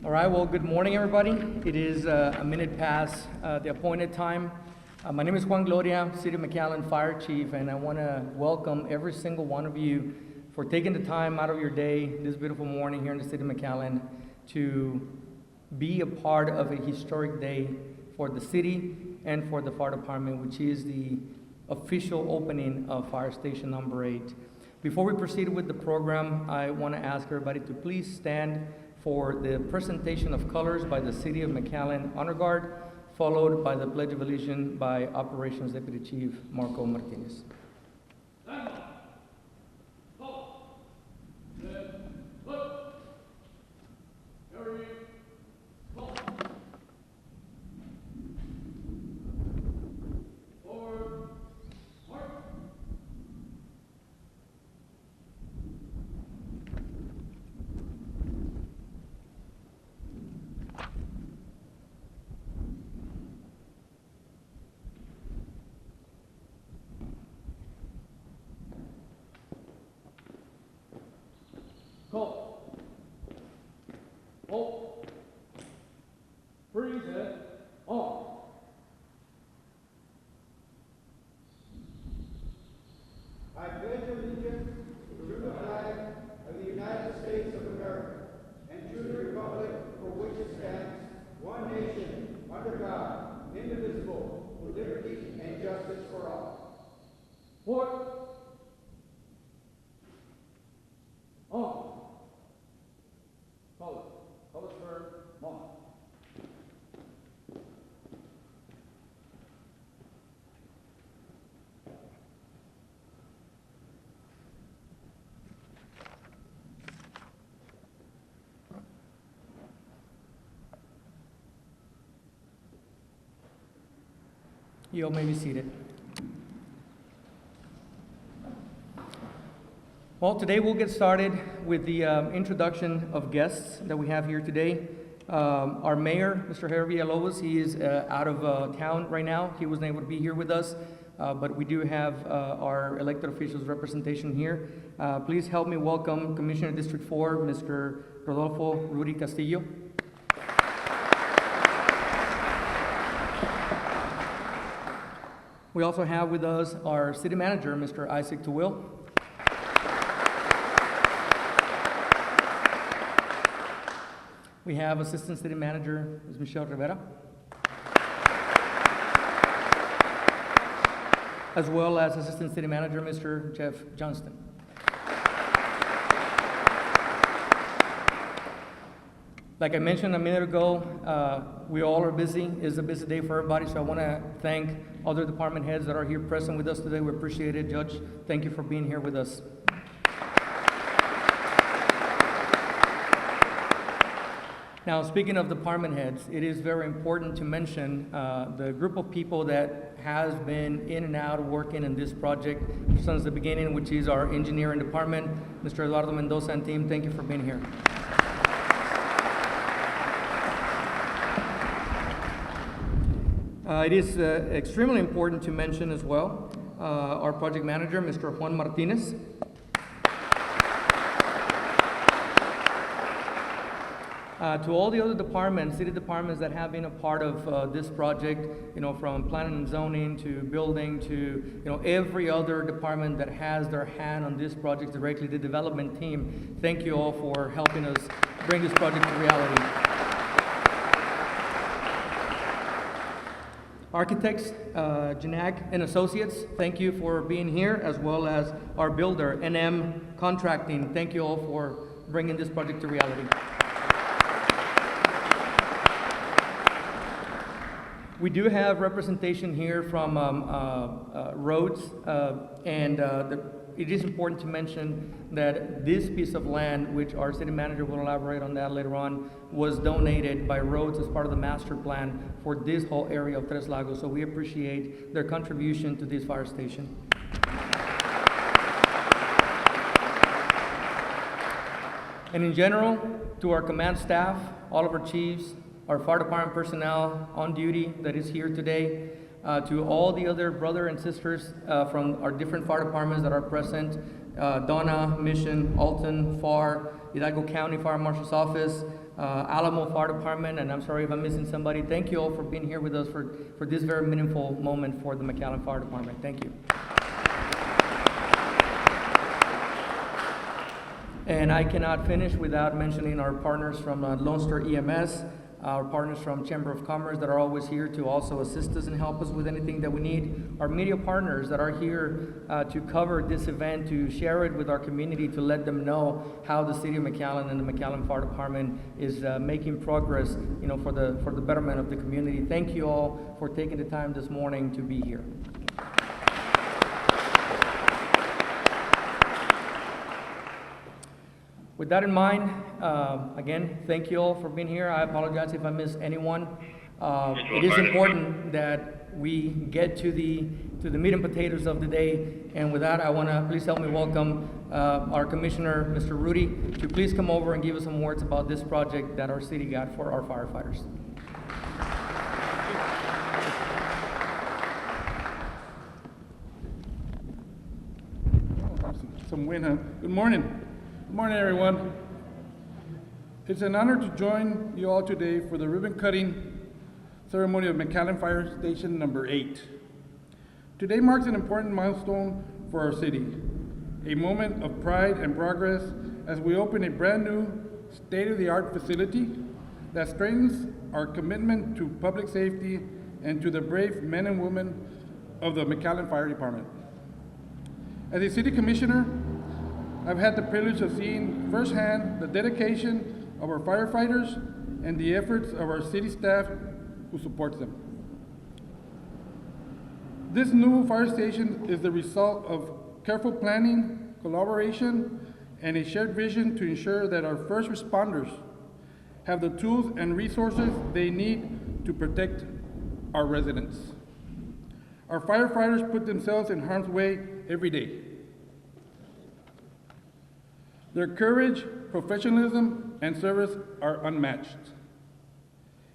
All right, well, good morning, everybody. It is a minute past the appointed time. My name is Juan Gloria, City of McAllen Fire Chief, and I want to welcome every single one of you for taking the time out of your day this beautiful morning here in the City of McAllen to be a part of a historic day for the city and for the fire department, which is the official opening of Fire Station number 8. Before we proceed with the program, I want to ask everybody to please stand for the presentation of colors by the City of McAllen Honor Guard, followed by the Pledge of Allegiance by Operations Deputy Chief Marco Martinez. Call. Hold. Freeze it. On. I pledge allegiance to the flag of the United States of America and to the republic for which it stands, one nation, under God, indivisible, with liberty and justice for all. Port. On. Colors. Colors for on. You all may be seated. Well, today we'll get started with the introduction of guests that we have here today. Our mayor, Mr. Javier Villalobos, he is out of town right now. He wasn't able to be here with us, but we do have our elected officials representation here. Please help me welcome Commissioner District 4, Mr. Rodolfo Rudy Castillo. We also have with us our city manager, Mr. Isaac Tewil. We have Assistant City Manager, Ms. Michelle Rivera, as well as Assistant City Manager, Mr. Jeff Johnston. Like I mentioned a minute ago, we all are busy. It's a busy day for everybody, so I want to thank other department heads that are here present with us today. We appreciate it. Judge, thank you for being here with us. Now, speaking of department heads, it is very important to mention the group of people that has been in and out working in this project since the beginning, which is our engineering department. Mr. Eduardo Mendoza and team, thank you for being here. It is extremely important to mention as well our project manager, Mr. Juan Martinez. To all the other departments, city departments that have been a part of this project, from planning and zoning to building to, every other department that has their hand on this project directly, the development team, thank you all for helping us bring this project to reality. Architects, Janag and Associates, thank you for being here, as well as our builder, NM Contracting. Thank you all for bringing this project to reality. We do have representation here from roads, and it is important to mention that this piece of land, which our city manager will elaborate on that later on, was donated by roads as part of the master plan for this whole area of Tres Lagos. So we appreciate their contribution to this fire station. And in general, to our command staff, all of our chiefs, our fire department personnel on duty that is here today, to all the other brother and sisters from our different fire departments that are present, Donna, Mission, Alton, FAR, Hidalgo County Fire Marshal's Office, Alamo Fire Department, and I'm sorry if I'm missing somebody. Thank you all for being here with us for this very meaningful moment for the McAllen Fire Department. Thank you. And I cannot finish without mentioning our partners from Lone Star EMS, our partners from Chamber of Commerce that are always here to also assist us and help us with anything that we need, our media partners that are here to cover this event, to share it with our community, to let them know how the City of McAllen and the McAllen Fire Department is making progress, for the betterment of the community. Thank you all for taking the time this morning to be here. With that in mind, again, thank you all for being here. I apologize if I missed anyone. It is important that we get to the meat and potatoes of the day. And with that, I want to please help me welcome our Commissioner, Mr. Rudy, to please come over and give us some words about this project that our city got for our firefighters. Some wind, huh? Good morning. Good morning, everyone. It's an honor to join you all today for the ribbon cutting ceremony of McAllen Fire Station number 8. Today marks an important milestone for our city, a moment of pride and progress as we open a brand new state-of-the-art facility that strengthens our commitment to public safety and to the brave men and women of the McAllen Fire Department. As a city commissioner, I've had the privilege of seeing firsthand the dedication of our firefighters and the efforts of our city staff who supports them. This new fire station is the result of careful planning, collaboration, and a shared vision to ensure that our first responders have the tools and resources they need to protect our residents. Our firefighters put themselves in harm's way every day. Their courage, professionalism, and service are unmatched.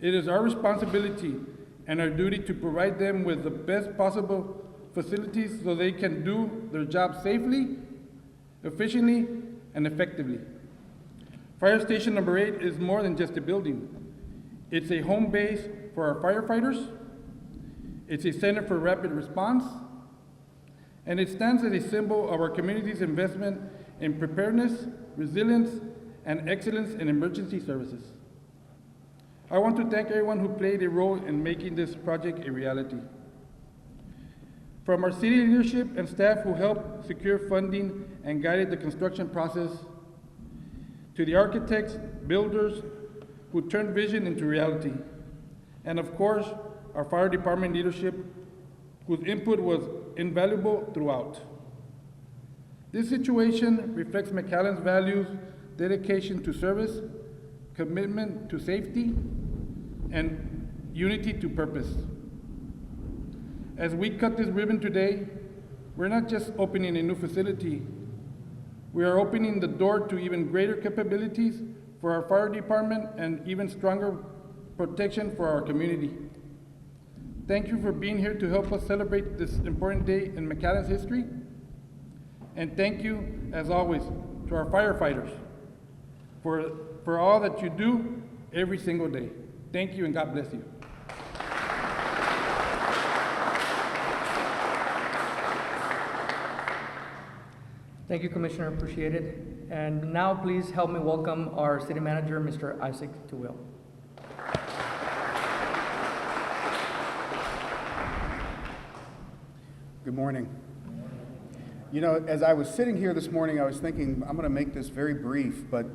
It is our responsibility and our duty to provide them with the best possible facilities so they can do their job safely, efficiently, and effectively. Fire Station number 8 is more than just a building. It's a home base for our firefighters. It's a center for rapid response, and it stands as a symbol of our community's investment in preparedness, resilience, and excellence in emergency services. I want to thank everyone who played a role in making this project a reality. From our city leadership and staff who helped secure funding and guided the construction process, to the architects, builders who turned vision into reality, and of course, our fire department leadership whose input was invaluable throughout. This situation reflects McAllen's values, dedication to service, commitment to safety, and unity to purpose. As we cut this ribbon today, we're not just opening a new facility, we are opening the door to even greater capabilities for our fire department and even stronger protection for our community. Thank you for being here to help us celebrate this important day in McAllen's history. And thank you, as always, to our firefighters for all that you do every single day. Thank you, and God bless you. Thank you, Commissioner. Appreciate it. And now, please help me welcome our City Manager, Mr. Isaac Tewell. Good morning. You know, as I was sitting here this morning, I was thinking I'm going to make this very brief, but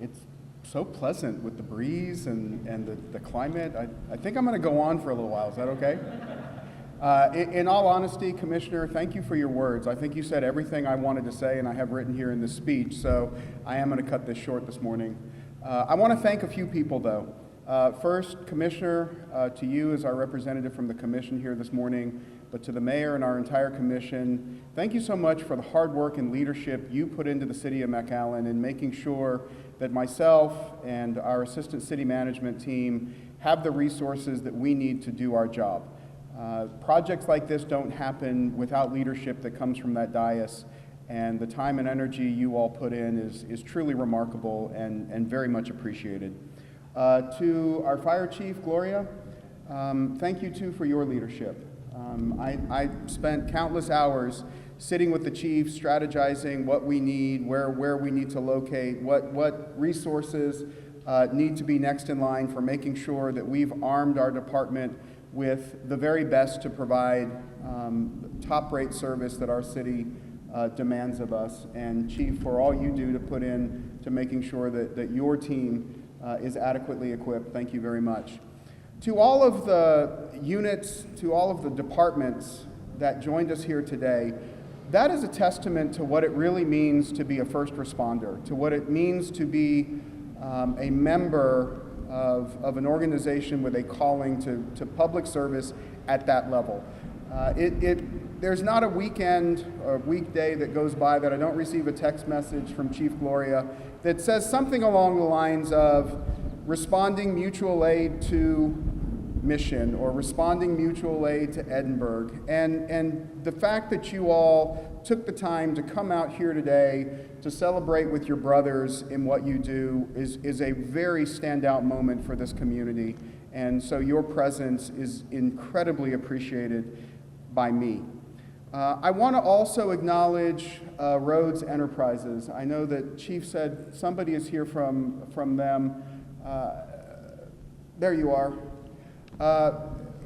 it's so pleasant with the breeze and the climate. I think I'm going to go on for a little while. Is that okay? In all honesty, Commissioner, thank you for your words. I think you said everything I wanted to say, and I have written here in this speech, so I am going to cut this short this morning. I want to thank a few people, though. First, Commissioner, to you as our representative from the Commission here this morning, but to the Mayor and our entire Commission, thank you so much for the hard work and leadership you put into the City of McAllen in making sure that myself and our Assistant City Management team have the resources that we need to do our job. Projects like this don't happen without leadership that comes from that dais, and the time and energy you all put in is truly remarkable and very much appreciated. To our fire chief, Gloria, thank you too for your leadership. I spent countless hours sitting with the chief, strategizing what we need, where we need to locate, what resources need to be next in line for making sure that we've armed our department with the very best to provide top-rate service that our city demands of us. And Chief, for all you do to put in to making sure that your team is adequately equipped, thank you very much. To all of the units, to all of the departments that joined us here today, that is a testament to what it really means to be a first responder, to what it means to be a member of an organization with a calling to public service at that level. There's not a weekend or weekday that goes by that I don't receive a text message from Chief Gloria that says something along the lines of responding mutual aid to Mission or responding mutual aid to Edinburgh. And the fact that you all took the time to come out here today to celebrate with your brothers in what you do is a very standout moment for this community. And so your presence is incredibly appreciated by me. I want to also acknowledge Rhodes Enterprises. I know that Chief said somebody is here from them. There you are.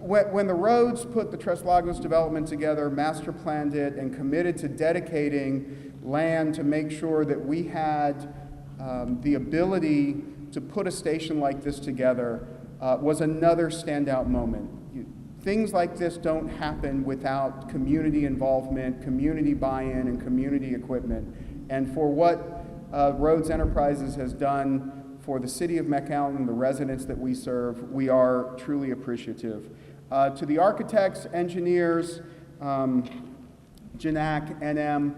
When the Rhodes put the Tres Lagos development together, master planned it, and committed to dedicating land to make sure that we had the ability to put a station like this together, was another standout moment. Things like this don't happen without community involvement, community buy-in, and community equipment. And for what Rhodes Enterprises has done for the city of McAllen and the residents that we serve, we are truly appreciative. To the architects, engineers, Janak, NM,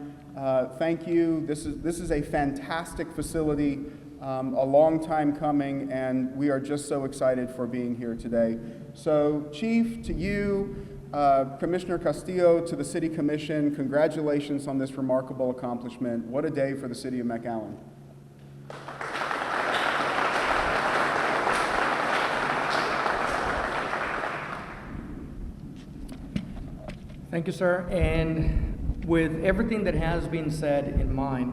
thank you. This is a fantastic facility, a long time coming, and we are just so excited for being here today. So, Chief, to you, Commissioner Castillo, to the City Commission, congratulations on this remarkable accomplishment. What a day for the city of McAllen. Thank you, sir. And with everything that has been said in mind,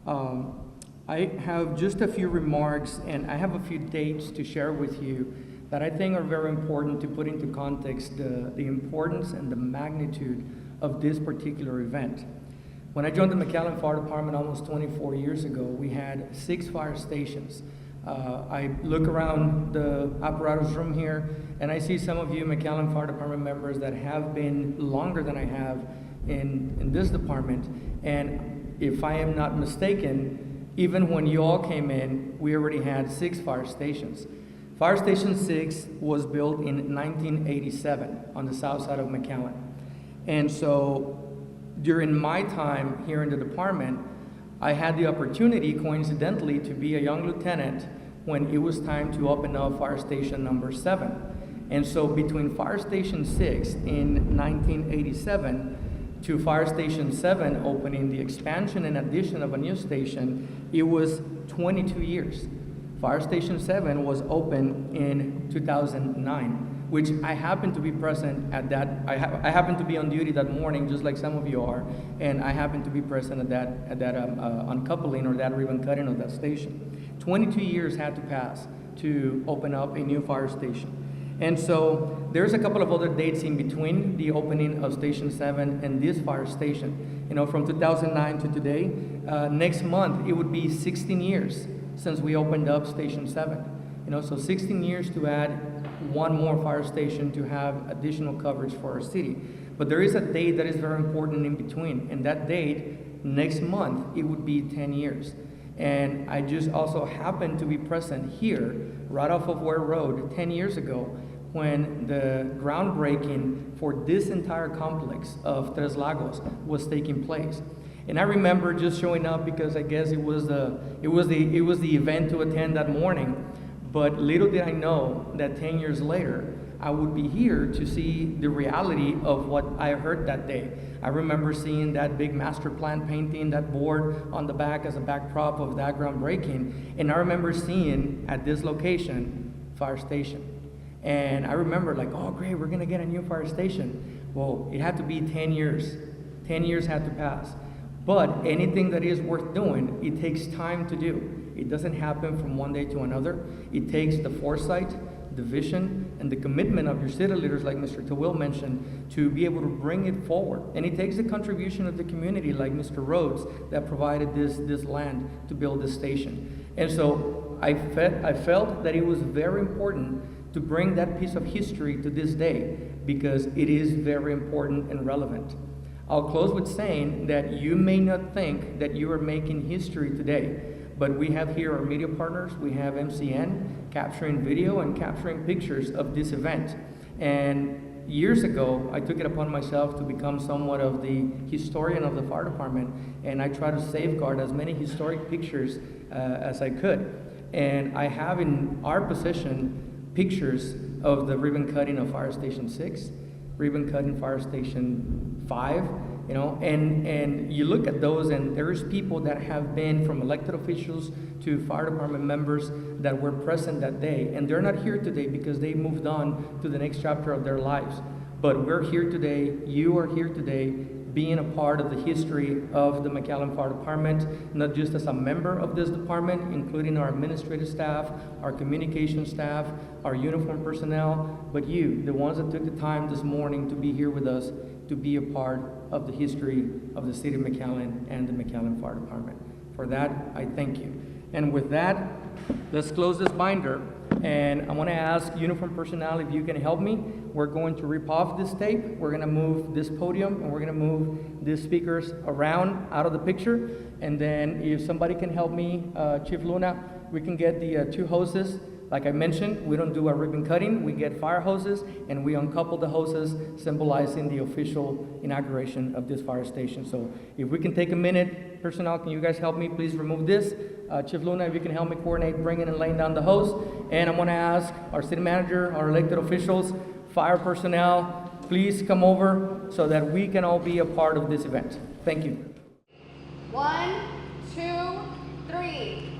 I have just a few remarks and I have a few dates to share with you that I think are very important to put into context the importance and the magnitude of this particular event. When I joined the McAllen Fire Department almost 24 years ago, we had 6 fire stations. I look around the apparatus room here, and I see some of you McAllen Fire Department members that have been longer than I have in this department. And if I am not mistaken, even when you all came in, we already had 6 fire stations. Fire Station 6 was built in 1987 on the south side of McAllen. And so during my time here in the department, I had the opportunity, coincidentally, to be a young lieutenant when it was time to open up Fire Station number 7. And so between Fire Station 6 in 1987 to Fire Station 7 opening, the expansion and addition of a new station, it was 22 years. Fire Station 7 was opened in 2009, which I happened to be present at that. I happened to be on duty that morning, just like some of you are, and I happened to be present at that uncoupling or that ribbon cutting of that station. 22 years had to pass to open up a new fire station. And so there's a couple of other dates in between the opening of Station 7 and this fire station. You know, from 2009 to today, next month it would be 16 years since we opened up Station 7. You know, so 16 years to add one more fire station to have additional coverage for our city. But there is a date that is very important in between, and that date, next month, it would be 10 years. And I just also happened to be present here, right off of Ware Road, 10 years ago, when the groundbreaking for this entire complex of Tres Lagos was taking place. And I remember just showing up because I guess it was the event to attend that morning. But little did I know that 10 years later, I would be here to see the reality of what I heard that day. I remember seeing that big master plan painting, that board on the back as a backdrop of that groundbreaking, and I remember seeing at this location, fire station. And I remember like, oh great, we're gonna get a new fire station. Well, it had to be 10 years. 10 years had to pass. But anything that is worth doing, it takes time to do. It doesn't happen from one day to another. It takes the foresight, the vision, and the commitment of your city leaders, like Mr. Tawil mentioned, to be able to bring it forward. And it takes the contribution of the community, like Mr. Rhodes, that provided this land to build this station. And so I felt that it was very important to bring that piece of history to this day, because it is very important and relevant. I'll close with saying that you may not think that you are making history today, but we have here our media partners. We have MCN capturing video and capturing pictures of this event. And years ago, I took it upon myself to become somewhat of the historian of the fire department, and I try to safeguard as many historic pictures as I could. And I have in our possession pictures of the ribbon cutting of Fire Station 6, ribbon cutting Fire Station 5, and you look at those, and there's people that have been, from elected officials to fire department members, that were present that day, and they're not here today because they moved on to the next chapter of their lives. But we're here today, you are here today, being a part of the history of the McAllen Fire Department, not just as a member of this department, including our administrative staff, our communication staff, our uniform personnel, but you, the ones that took the time this morning to be here with us, to be a part of the history of the city of McAllen and the McAllen Fire Department. For that, I thank you. And with that, let's close this binder. And I want to ask uniform personnel if you can help me. We're going to rip off this tape. We're going to move this podium, and we're going to move these speakers around out of the picture. And then if somebody can help me, Chief Luna, we can get the 2 hoses. Like I mentioned, we don't do a ribbon cutting. We get fire hoses, and we uncouple the hoses, symbolizing the official inauguration of this fire station. So if we can take a minute, personnel, can you guys help me please remove this? Chief Luna, if you can help me coordinate bringing and laying down the hose. And I'm going to ask our city manager, our elected officials, fire personnel, please come over so that we can all be a part of this event. Thank you. 1, 2, 3.